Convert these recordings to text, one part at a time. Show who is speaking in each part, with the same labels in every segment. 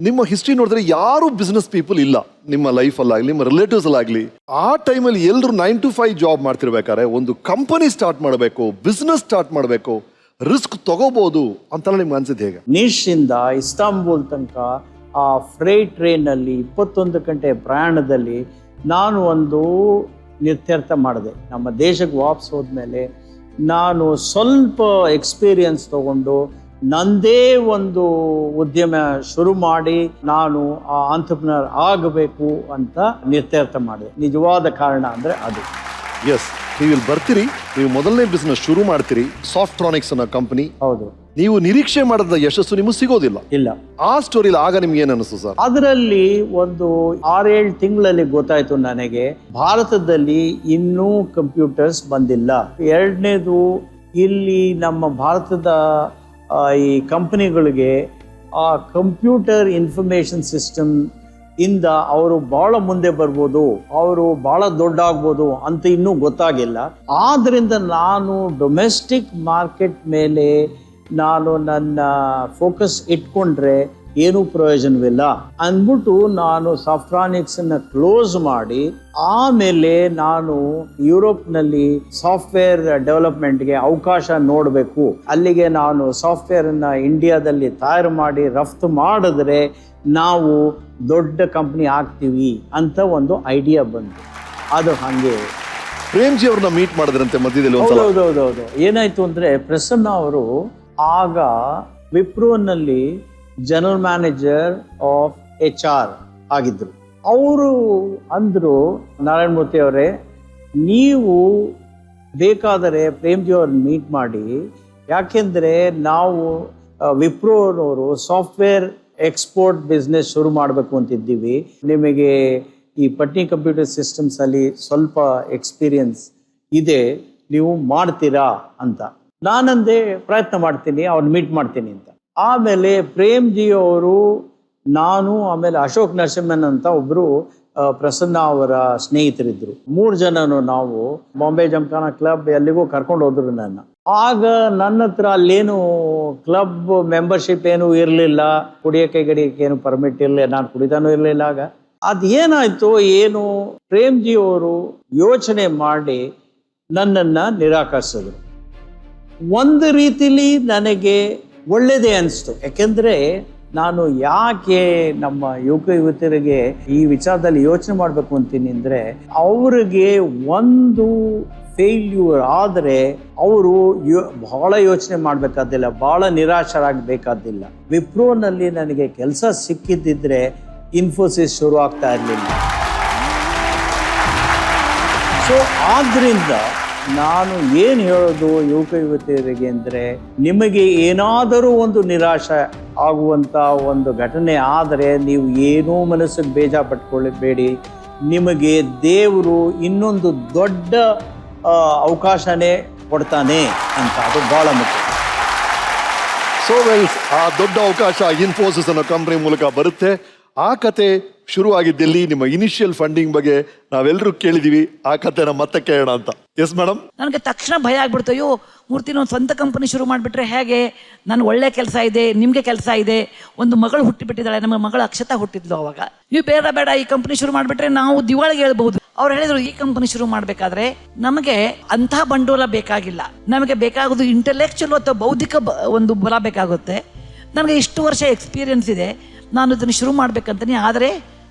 Speaker 1: ನಿಮ್ಮ ಹಿಸ್ಟ್ರಿ ನೋಡಿದ್ರೆ ಯಾರು ಬಿಸ್ನೆಸ್ ಪೀಪಲ್ ಇಲ್ಲ ನಿಮ್ಮ ಲೈಫಲ್ಲಾಗಲಿ ನಿಮ್ಮ ರಿಲೇಟಿವ್ಸ್ ಅಲ್ಲಾಗಲಿ. ಆ ಟೈಮಲ್ಲಿ ಎಲ್ಲರೂ 9 to 5 ಜಾಬ್ ಮಾಡ್ತಿರ್ಬೇಕಾದ್ರೆ ಒಂದು ಕಂಪನಿ ಸ್ಟಾರ್ಟ್ ಮಾಡಬೇಕು, ಬಿಸ್ನೆಸ್ ಸ್ಟಾರ್ಟ್ ಮಾಡಬೇಕು, ರಿಸ್ಕ್ ತಗೋಬಹುದು ಅಂತೆಲ್ಲ ನಿಮ್ಗೆ ಅನ್ಸಿದ್ದು ಹೇಗೆ?
Speaker 2: ನೀಶಿಂದ ಇಸ್ತಾಂಬುಲ್ ತನಕ ಆ ಫ್ರೈಟ್ ಟ್ರೈನಲ್ಲಿ 21 ಗಂಟೆ ಪ್ರಯಾಣದಲ್ಲಿ ನಾನು ಒಂದು ನಿರ್ಧಾರ ಮಾಡಿದೆ. ನಮ್ಮ ದೇಶಕ್ಕೆ ವಾಪಸ್ ಹೋದ್ಮೇಲೆ ನಾನು ಸ್ವಲ್ಪ ಎಕ್ಸ್ಪೀರಿಯನ್ಸ್ ತಗೊಂಡು ನಂದೇ ಒಂದು ಉದ್ಯಮ ಶುರು ಮಾಡಿ ನಾನು ಆ ಆಂಟ್ರಪ್ರಿನರ್ ಆಗಬೇಕು ಅಂತ ನಿರ್ಧಾರ ಮಾಡಿದೆ. ನಿಜವಾದ ಕಾರಣ ಅಂದರೆ ಅದು.
Speaker 1: ಎಸ್, ನೀವು ಇಲ್ಲಿ ಬರ್ತೀರಿ, ನೀವು ಮೊದಲನೇ ಬಿಸ್ನೆಸ್ ಶುರು ಮಾಡ್ತೀರಿ, ಸಾಫ್ಟ್ರಾನಿಕ್ಸ್ ಅನ್ನೋ ಕಂಪನಿ.
Speaker 2: ಹೌದು.
Speaker 1: ನೀವು ನಿರೀಕ್ಷೆ ಮಾಡಿದ ಯಶಸ್ಸು ನಿಮಗೆ ಸಿಗೋದಿಲ್ಲ.
Speaker 2: ಇಲ್ಲ.
Speaker 1: ಆ ಸ್ಟೋರಿಲಿ ಆಗ ನಿಮ್ಗೆ ಏನು ಅನಿಸ್ತು ಸರ್?
Speaker 2: ಅದರಲ್ಲಿ ಒಂದು 6-7 ತಿಂಗಳಲ್ಲಿ ಗೊತ್ತಾಯ್ತು ನನಗೆ ಭಾರತದಲ್ಲಿ ಇನ್ನೂ ಕಂಪ್ಯೂಟರ್ಸ್ ಬಂದಿಲ್ಲ. ಎರಡನೇದು, ಇಲ್ಲಿ ನಮ್ಮ ಭಾರತದ ಈ ಕಂಪನಿಗಳಿಗೆ ಆ ಕಂಪ್ಯೂಟರ್ ಇನ್ಫಾರ್ಮೇಶನ್ ಸಿಸ್ಟಮ್ ಇಂದ ಅವರು ಬಹಳ ಮುಂದೆ ಬರ್ಬೋದು, ಅವರು ಬಹಳ ದೊಡ್ಡ ಆಗ್ಬೋದು ಅಂತ ಇನ್ನೂ ಗೊತ್ತಾಗಿಲ್ಲ. ಆದ್ರಿಂದ ನಾನು ಡೊಮೆಸ್ಟಿಕ್ ಮಾರ್ಕೆಟ್ ಮೇಲೆ ನಾನು ನನ್ನ ಫೋಕಸ್ ಇಟ್ಕೊಂಡ್ರೆ ಏನೂ ಪ್ರಯೋಜನವಿಲ್ಲ ಅಂದ್ಬಿಟ್ಟು ನಾನು ಸಾಫ್ಟ್ರಾನಿಕ್ಸನ್ನ ಕ್ಲೋಸ್ ಮಾಡಿ ಆಮೇಲೆ ನಾನು ಯುರೋಪ್ನಲ್ಲಿ ಸಾಫ್ಟ್ವೇರ್ ಡೆವಲಪ್ಮೆಂಟ್ಗೆ ಅವಕಾಶ ನೋಡಬೇಕು. ಅಲ್ಲಿಗೆ ನಾನು ಸಾಫ್ಟ್ವೇರನ್ನು ಇಂಡಿಯಾದಲ್ಲಿ ತಯಾರು ಮಾಡಿ ರಫ್ತು ಮಾಡಿದ್ರೆ ನಾವು ದೊಡ್ಡ ಕಂಪ್ನಿ ಆಗ್ತೀವಿ ಅಂತ ಒಂದು ಐಡಿಯಾ ಬಂತು. ಅದು ಹಾಗೆ
Speaker 1: ಪ್ರೇಮ್ಜಿ ಅವ್ರನ್ನ ಮೀಟ್ ಮಾಡಿದ್ರಂತೆ ಮಧ್ಯದಲ್ಲಿ?
Speaker 2: ಹೌದೌದೌದು. ಏನಾಯ್ತು ಅಂದ್ರೆ ಪ್ರಸನ್ನ ಅವರು ಆಗ ವಿಪ್ರೋನಲ್ಲಿ ಜನರಲ್ ಮ್ಯಾನೇಜರ್ ಆಫ್ HR ಆಗಿದ್ರು. ಅವರು ಅಂದ್ರು, ನಾರಾಯಣ ಮೂರ್ತಿ ಅವರೇ, ನೀವು ಬೇಕಾದರೆ ಪ್ರೇಮ್ಜಿ ಅವ್ರನ್ನ ಮೀಟ್ ಮಾಡಿ, ಯಾಕೆಂದ್ರೆ ನಾವು ವಿಪ್ರೋನವರು ಸಾಫ್ಟ್ವೇರ್ ಎಕ್ಸ್ಪೋರ್ಟ್ ಬಿಸ್ನೆಸ್ ಶುರು ಮಾಡಬೇಕು ಅಂತಿದ್ದೀವಿ. ನಿಮಗೆ ಈ ಪಟ್ನಿ ಕಂಪ್ಯೂಟರ್ ಸಿಸ್ಟಮ್ಸ್ ಅಲ್ಲಿ ಸ್ವಲ್ಪ ಎಕ್ಸ್ಪೀರಿಯನ್ಸ್ ಇದೆ, ನೀವು ಮಾಡ್ತೀರಾ ಅಂತ. ನಾನಂದೇ ಪ್ರಯತ್ನ ಮಾಡ್ತೀನಿ, ಅವ್ರನ್ನ ಮೀಟ್ ಮಾಡ್ತೀನಿ ಅಂತ. ಆಮೇಲೆ ಪ್ರೇಮ್ಜಿ ಅವರು, ನಾನು, ಆಮೇಲೆ ಅಶೋಕ್ ನರಸಿಂಹನ್ ಅಂತ ಒಬ್ರು ಪ್ರಸನ್ನ ಅವರ ಸ್ನೇಹಿತರಿದ್ರು. 3 ಜನನು ನಾವು ಬಾಂಬೆ ಜಮ್ಖಾನಾ ಕ್ಲಬ್ ಎಲ್ಲಿಗೂ ಕರ್ಕೊಂಡು ಹೋದ್ರು ನನ್ನ. ಆಗ ನನ್ನ ಹತ್ರ ಅಲ್ಲೇನು ಕ್ಲಬ್ ಮೆಂಬರ್ಶಿಪ್ ಏನು ಇರಲಿಲ್ಲ, ಕುಡಿಯೋಕೆ ಗಡಿಯೋಕೆ ಏನು ಪರ್ಮಿಟ್ ಇರಲಿಲ್ಲ, ನಾನು ಕುಡಿತಾನೂ ಇರಲಿಲ್ಲ. ಆಗ ಅದೇನಾಯ್ತು ಏನು, ಪ್ರೇಮ್ಜಿ ಅವರು ಯೋಚನೆ ಮಾಡಿ ನನ್ನನ್ನು ನಿರಾಕರಿಸಿದ್ರು. ಒಂದು ರೀತಿಲಿ ನನಗೆ ಒಳ್ಳೆಯದೇ ಅನಿಸ್ತು. ಯಾಕೆಂದರೆ ನಾನು ಯಾಕೆ ನಮ್ಮ ಯುವತಿಯರಿಗೆ ಈ ವಿಚಾರದಲ್ಲಿ ಯೋಚನೆ ಮಾಡಬೇಕು ಅಂತೀನಿ ಅಂದರೆ, ಅವರಿಗೆ ಒಂದು ಫೇಲ್ಯೂರ್ ಆದರೆ ಅವರು ಬಹಳ ಯೋಚನೆ ಮಾಡಬೇಕಾದಿಲ್ಲ, ಬಹಳ ನಿರಾಶರಾಗಬೇಕಾದಿಲ್ಲ. ವಿಪ್ರೋನಲ್ಲಿ ನನಗೆ ಕೆಲಸ ಸಿಕ್ಕಿದ್ದಿದ್ರೆ ಇನ್ಫೋಸಿಸ್ ಶುರು ಆಗ್ತಾ ಇರಲಿಲ್ಲ. ಸೊ ಆದ್ದರಿಂದ ನಾನು ಏನು ಹೇಳೋದು ಯುವತಿಯರಿಗೆ ಅಂದರೆ, ನಿಮಗೆ ಏನಾದರೂ ಒಂದು ನಿರಾಶೆ ಆಗುವಂಥ ಒಂದು ಘಟನೆ ಆದರೆ ನೀವು ಏನೂ ಮನಸ್ಸಿಗೆ ಬೇಜಾಪಟ್ಕೊಳ್ಳಬೇಡಿ. ನಿಮಗೆ ದೇವರು ಇನ್ನೊಂದು ದೊಡ್ಡ ಅವಕಾಶನೇ ಕೊಡ್ತಾನೆ ಅಂತ, ಅದು ಭಾಳ ಮುಖ್ಯ.
Speaker 1: ಸೊ ವೆಲ್, ಆ ದೊಡ್ಡ ಅವಕಾಶ ಇನ್ಫೋಸಿಸ್ ಅನ್ನೋ ಕಂಪನಿ ಮೂಲಕ ಬರುತ್ತೆ. ಆ ಕತೆ ಶುರುವಾಗಿದ್ದಲ್ಲಿ ನಿಮ್ಮ ಇನಿಷಿಯಲ್ ಫಂಡಿಂಗ್ ಬಗ್ಗೆ ನಾವೆಲ್ಲರೂ ಕೇಳಿದೀವಿ. ಆ ಕತೆನ ಮತ್ತೆ ಕೇಳೋಣ ಅಂತ. Yes madam.
Speaker 3: ನನಗೆ ತಕ್ಷಣ ಭಯ ಆಗ್ಬಿಡ್ತು. ಅಯ್ಯೋ ಮೂರ್ತಿನ ಒಂದು ಸ್ವಂತ ಕಂಪನಿ ಶುರು ಮಾಡಿಬಿಟ್ರೆ ಹೇಗೆ? ನಾನು ಒಳ್ಳೆ ಕೆಲಸ ಇದೆ, ನಿಮಗೆ ಕೆಲಸ ಇದೆ, ಒಂದು ಮಗಳು ಹುಟ್ಟಿಬಿಟ್ಟಿದ್ದಾಳೆ, ನಮ್ಮ ಮಗಳು ಅಕ್ಷತಾ ಹುಟ್ಟಿದ್ಲು ಅವಾಗ. ನೀವು ಬೇಡ ಈ ಕಂಪನಿ ಶುರು ಮಾಡಿಬಿಟ್ರೆ ನಾವು ದಿವಾಳಿಗೆ ಹೇಳ್ಬಹುದು. ಅವ್ರು ಹೇಳಿದ್ರು, ಈ ಕಂಪನಿ ಶುರು ಮಾಡಬೇಕಾದ್ರೆ ನಮಗೆ ಅಂಥ ಬಂಡವಾಳ ಬೇಕಾಗಿಲ್ಲ, ನಮಗೆ ಬೇಕಾಗೋದು ಇಂಟೆಲೆಕ್ಚುಯಲ್ ಅಥವಾ ಬೌದ್ಧಿಕ ಒಂದು ಬಲ ಬೇಕಾಗುತ್ತೆ. ನನಗೆ ಇಷ್ಟು ವರ್ಷ ಎಕ್ಸ್ಪೀರಿಯನ್ಸ್ ಇದೆ, ನಾನು ಇದನ್ನು ಶುರು ಮಾಡ್ಬೇಕಂತೀನಿ, ಆದರೆ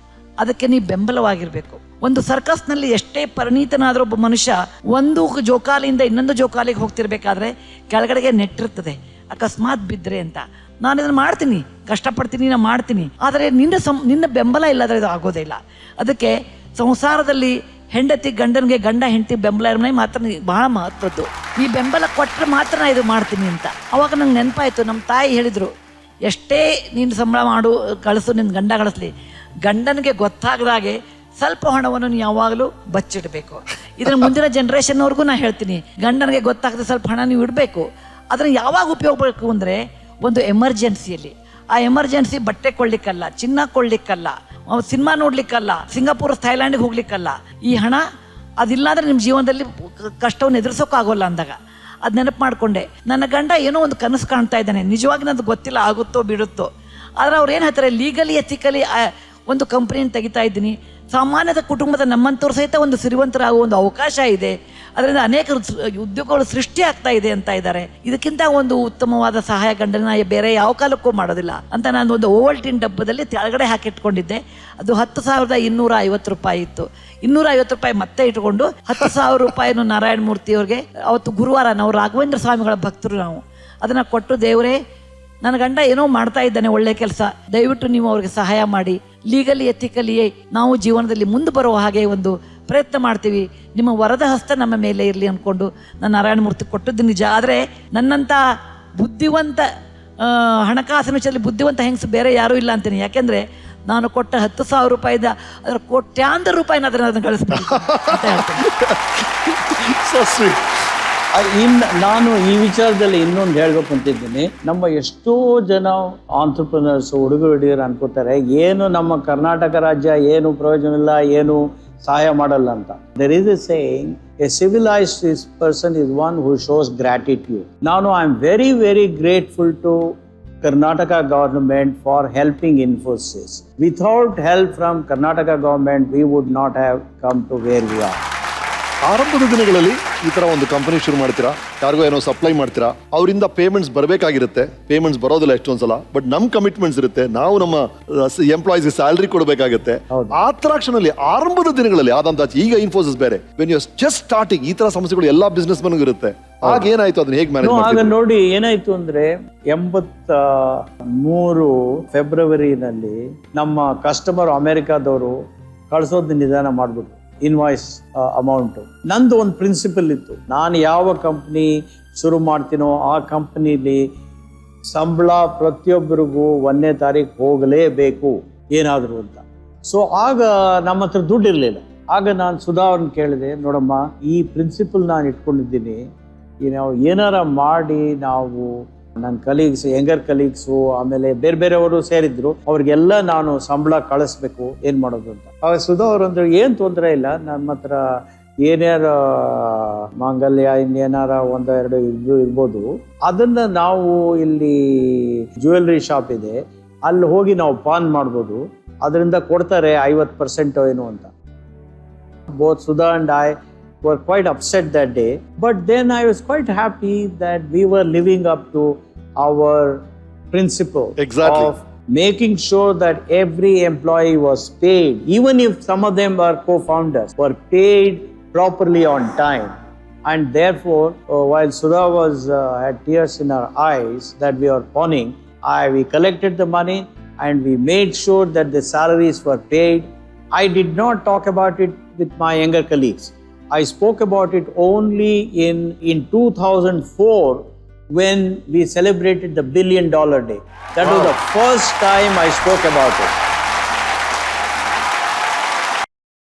Speaker 3: ಅದಕ್ಕೆ ನೀವು ಬೆಂಬಲವಾಗಿರಬೇಕು. ಒಂದು ಸರ್ಕಸ್ನಲ್ಲಿ ಎಷ್ಟೇ ಪರಿಣಿತನಾದರೂ ಒಬ್ಬ ಮನುಷ್ಯ ಒಂದು ಜೋಕಾಲಿಯಿಂದ ಇನ್ನೊಂದು ಜೋಕಾಲಿಗೆ ಹೋಗ್ತಿರ್ಬೇಕಾದ್ರೆ ಕೆಳಗಡೆಗೆ ನೆಟ್ಟಿರ್ತದೆ, ಅಕಸ್ಮಾತ್ ಬಿದ್ದರೆ ಅಂತ. ನಾನು ಇದನ್ನು ಮಾಡ್ತೀನಿ, ಕಷ್ಟಪಡ್ತೀನಿ, ನಾನು ಮಾಡ್ತೀನಿ, ಆದರೆ ನಿನ್ನ ಬೆಂಬಲ ಇಲ್ಲದ್ರೆ ಇದು ಆಗೋದೇ ಇಲ್ಲ. ಅದಕ್ಕೆ ಸಂಸಾರದಲ್ಲಿ ಹೆಂಡತಿ ಗಂಡನಿಗೆ, ಗಂಡ ಹೆಂಡತಿ ಬೆಂಬಲ ಇರೋನೇ ಮಾತ್ರ ಬಹಳ ಮಹತ್ವದ್ದು. ಈ ಬೆಂಬಲ ಕೊಟ್ಟರೆ ಮಾತ್ರ ನಾನು ಇದು ಮಾಡ್ತೀನಿ ಅಂತ. ಅವಾಗ ನಂಗೆ ನೆನಪಾಯಿತು, ನಮ್ಮ ತಾಯಿ ಹೇಳಿದರು, ಎಷ್ಟೇ ನೀನು ಸಂಬಳ ಮಾಡು, ಕಳಿಸು, ನಿನ್ನ ಗಂಡ ಕಳಿಸ್ಲಿ, ಗಂಡನಿಗೆ ಗೊತ್ತಾಗದಾಗೆ ಸ್ವಲ್ಪ ಹಣವನ್ನು ನೀವು ಯಾವಾಗಲೂ ಬಚ್ಚಿಡಬೇಕು. ಇದನ್ನು ಮುಂದಿನ ಜನ್ರೇಷನ್ನವ್ರಿಗೂ ನಾನು ಹೇಳ್ತೀನಿ, ಗಂಡನಿಗೆ ಗೊತ್ತಾಗದೆ ಸ್ವಲ್ಪ ಹಣ ನೀವು ಇಡಬೇಕು. ಅದನ್ನು ಯಾವಾಗ ಉಪಯೋಗಬೇಕು ಅಂದರೆ ಒಂದು ಎಮರ್ಜೆನ್ಸಿಯಲ್ಲಿ. ಆ ಎಮರ್ಜೆನ್ಸಿ ಬಟ್ಟೆ ಕೊಳ್ಳಿಕ್ಕಲ್ಲ, ಚಿನ್ನ ಕೊಳ್ಳಿಕ್ಕಲ್ಲ, ಸಿನಿಮಾ ನೋಡ್ಲಿಕ್ಕಲ್ಲ, ಸಿಂಗಾಪುರ ಥೈಲ್ಯಾಂಡಿಗೆ ಹೋಗ್ಲಿಕ್ಕಲ್ಲ. ಈ ಹಣ ಅದಿಲ್ಲಾಂದ್ರೆ ನಿಮ್ಮ ಜೀವನದಲ್ಲಿ ಕಷ್ಟವನ್ನು ಎದುರಿಸೋಕ್ಕಾಗೋಲ್ಲ ಅಂದಾಗ ಅದು ನೆನಪು ಮಾಡಿಕೊಂಡೆ. ನನ್ನ ಗಂಡ ಏನೋ ಒಂದು ಕನಸು ಕಾಣ್ತಾ ಇದ್ದಾನೆ, ನಿಜವಾಗಿ ನನಗೆ ಗೊತ್ತಿಲ್ಲ ಆಗುತ್ತೋ ಬಿಡುತ್ತೋ, ಆದರೆ ಅವ್ರು ಏನು ಹೇಳ್ತಾರೆ, ಲೀಗಲಿ ಎಥಿಕಲಿ ಒಂದು ಕಂಪ್ನಿಯನ್ನು ತೆಗಿತಾ ಇದ್ದೀನಿ, ಸಾಮಾನ್ಯದ ಕುಟುಂಬದ ನಮ್ಮಂಥವ್ರು ಸಹಿತ ಒಂದು ಸಿರಿವಂತರಾಗುವ ಒಂದು ಅವಕಾಶ ಇದೆ, ಅದರಿಂದ ಅನೇಕ ಉದ್ಯೋಗಗಳು ಸೃಷ್ಟಿ ಆಗ್ತಾ ಇದೆ ಅಂತ ಇದ್ದಾರೆ. ಇದಕ್ಕಿಂತ ಒಂದು ಉತ್ತಮವಾದ ಸಹಾಯ ಗಂಡನ ಬೇರೆ ಯಾವ ಕಾಲಕ್ಕೂ ಮಾಡೋದಿಲ್ಲ ಅಂತ ನಾನು ಒಂದು ಓವಲ್ಟಿನ್ ಡಬ್ಬದಲ್ಲಿ ಕೆಳಗಡೆ ಹಾಕಿಟ್ಕೊಂಡಿದ್ದೆ. ಅದು 10,250 ರೂಪಾಯಿ ಇತ್ತು. 250 ರೂಪಾಯಿ ಮತ್ತೆ ಇಟ್ಕೊಂಡು 10,000 ರೂಪಾಯಿನು ನಾರಾಯಣ ಮೂರ್ತಿಯವ್ರಿಗೆ, ಅವತ್ತು ಗುರುವಾರ ನಾವು ರಾಘವೇಂದ್ರ ಸ್ವಾಮಿಗಳ ಭಕ್ತರು ನಾವು, ಅದನ್ನು ಕೊಟ್ಟು, ದೇವರೇ ನನ್ನ ಗಂಡ ಏನೋ ಮಾಡ್ತಾ ಇದ್ದಾನೆ ಒಳ್ಳೆ ಕೆಲಸ, ದಯವಿಟ್ಟು ನೀವು ಅವ್ರಿಗೆ ಸಹಾಯ ಮಾಡಿ, ಲೀಗಲಿ ಎಥಿಕಲಿಯೇ ನಾವು ಜೀವನದಲ್ಲಿ ಮುಂದೆ ಬರುವ ಹಾಗೆ ಒಂದು ಪ್ರಯತ್ನ ಮಾಡ್ತೀವಿ, ನಿಮ್ಮ ವರದ ಹಸ್ತ ನಮ್ಮ ಮೇಲೆ ಇರಲಿ ಅಂದ್ಕೊಂಡು ನಾನು ನಾರಾಯಣ ಮೂರ್ತಿ ಕೊಟ್ಟದ್ದು ನಿಜ. ಆದರೆ ನನ್ನಂಥ ಬುದ್ಧಿವಂತ ಹಣಕಾಸಿನ ವಿಷಯದಲ್ಲಿ ಬುದ್ಧಿವಂತ ಹೆಂಗಸು ಬೇರೆ ಯಾರೂ ಇಲ್ಲ ಅಂತೀನಿ. ಯಾಕೆಂದರೆ ನಾನು ಕೊಟ್ಟ 10,000 ರೂಪಾಯಿದ ಅದರ ಕೋಟ್ಯಾಂತರ ರೂಪಾಯಿನ ಅದನ್ನು ಗಳಿಸ್ಬೇಕು ಅಂತ ಹೇಳ್ತೀನಿ.
Speaker 2: ನಾನು ಈ ವಿಚಾರದಲ್ಲಿ ಇನ್ನೊಂದು ಹೇಳ್ಬೇಕು ಅಂತಿದ್ದೀನಿ. ನಮ್ಮ ಎಷ್ಟೋ ಜನ ಆಂಟ್ರಪ್ರಿನರ್ಸ್ ಹುಡುಗರು ಅನ್ಕೋತಾರೆ, ಏನು ನಮ್ಮ ಕರ್ನಾಟಕ ರಾಜ್ಯ ಏನು ಪ್ರಯೋಜನ ಇಲ್ಲ, ಏನು ಸಹಾಯ ಮಾಡಲ್ಲ ಅಂತ. There is a saying, a civilised person is one who shows gratitude. ನಾನು I am very very grateful to Karnataka government for helping Infosys. Without help from Karnataka government, we would not have come to where we are.
Speaker 1: ಆರಂಭದ ದಿನಗಳಲ್ಲಿ ಈ ಥರ ಒಂದು company ಶುರು ಮಾಡ್ತೀರಾ, ಯಾರಿಗೋ ಏನೋ ಸಪ್ಲೈ ಮಾಡ್ತೀರಾ, ಅವರಿಂದ ಪೇಮೆಂಟ್ಸ್ ಬರಬೇಕಾಗಿರುತ್ತೆ, ಪೇಮೆಂಟ್ಸ್ ಬರೋದಿಲ್ಲ ಎಷ್ಟೊಂದ್ಸಲ, ಬಟ್ ನಮ್ಮ ಕಮಿಟ್ಮೆಂಟ್ಸ್ ಇರುತ್ತೆ, ನಾವು ನಮ್ಮ ಎಂಪ್ಲಾಯೀಸ್ಗೆ ಸ್ಯಾಲ್ರಿ ಕೊಡಬೇಕಾಗುತ್ತೆ. ಆ ಕ್ಷಣದಲ್ಲಿ ಆರಂಭದ ದಿನಗಳಲ್ಲಿ ಆದಂತ, ಈಗ ಇನ್ಫೋಸಿಸ್ ಬೇರೆ, ವೆನ್ ಯು ಜಸ್ಟ್ ಸ್ಟಾರ್ಟಿಂಗ್, ಈ ತರ ಸಮಸ್ಯೆಗಳು ಎಲ್ಲಾ ಬಿಸ್ನೆಸ್ ಮನ್ಗೂ ಇರುತ್ತೆ. ಆಗ ಏನಾಯ್ತು, ಅದನ್ನ ಹೇಗೆ ಮ್ಯಾನೇಜ್
Speaker 2: ಆಗ ನೋಡಿ ಏನಾಯ್ತು ಅಂದ್ರೆ 83 ಫೆಬ್ರವರಿನಲ್ಲಿ ನಮ್ಮ ಕಸ್ಟಮರ್ ಅಮೆರಿಕಾದವರು ಕಳ್ಸೋದು ನಿಧಾನ ಮಾಡ್ಬಿಟ್ರು ಇನ್ವಾಯ್ಸ್ ಅಮೌಂಟ್. ನಂದು ಒಂದು ಪ್ರಿನ್ಸಿಪಲ್ ಇತ್ತು, ನಾನು ಯಾವ ಕಂಪ್ನಿ ಶುರು ಮಾಡ್ತೀನೋ ಆ ಕಂಪ್ನಿಲಿ ಸಂಬಳ ಪ್ರತಿಯೊಬ್ಬರಿಗೂ 1ನೇ ತಾರೀಕು ಹೋಗಲೇಬೇಕು ಏನಾದರೂ ಅಂತ. ಸೊ ಆಗ ನಮ್ಮ ಹತ್ರ ದುಡ್ಡು ಇರಲಿಲ್ಲ. ಆಗ ನಾನು ಸುಧಾವ್ರನ್ನ ಕೇಳಿದೆ, ನೋಡಮ್ಮ ಈ ಪ್ರಿನ್ಸಿಪಲ್ ನಾನು ಇಟ್ಕೊಂಡಿದ್ದೀನಿ, ನಾವು ಏನಾರ ಮಾಡಿ ನಾವು ನನ್ನ ಕಲೀಗ್ಸ್, ಯಂಗರ್ ಕಲೀಗ್ಸು, ಆಮೇಲೆ ಬೇರೆ ಬೇರೆಯವರು ಸೇರಿದ್ರು, ಅವ್ರಿಗೆಲ್ಲ ನಾನು ಸಂಬಳ ಕಳಿಸ್ಬೇಕು, ಏನು ಮಾಡೋದು ಅಂತ. ಆವಾಗ ಸುಧಾ ಅವರು ಅಂದ್ರೆ ಏನು ತೊಂದರೆ ಇಲ್ಲ, ನಮ್ಮ ಹತ್ರ ಏನಾರ ಮಾಂಗಲ್ಯ ಇನ್ನೇನಾರ 1-2 ಇರ್ಬೋದು, ಅದನ್ನ ನಾವು ಇಲ್ಲಿ ಜ್ಯುವೆಲ್ರಿ ಶಾಪ್ ಇದೆ, ಅಲ್ಲಿ ಹೋಗಿ ನಾವು ಪಾನ್ ಮಾಡ್ಬೋದು, ಅದರಿಂದ ಕೊಡ್ತಾರೆ 50% ಏನು ಅಂತ. Both Sudha and I were quite upset that day, but then I was quite happy that we were living up to our principle of making sure that every employee was paid, even if some of them were co-founders, were paid properly on time. And therefore, while Sudha had tears in her eyes that we were pawning, we collected the money and we made sure that the salaries were paid. I did not talk about it with my younger colleagues. I spoke about it only in 2004 when we celebrated the $1 billion day. That was the first time I spoke about it.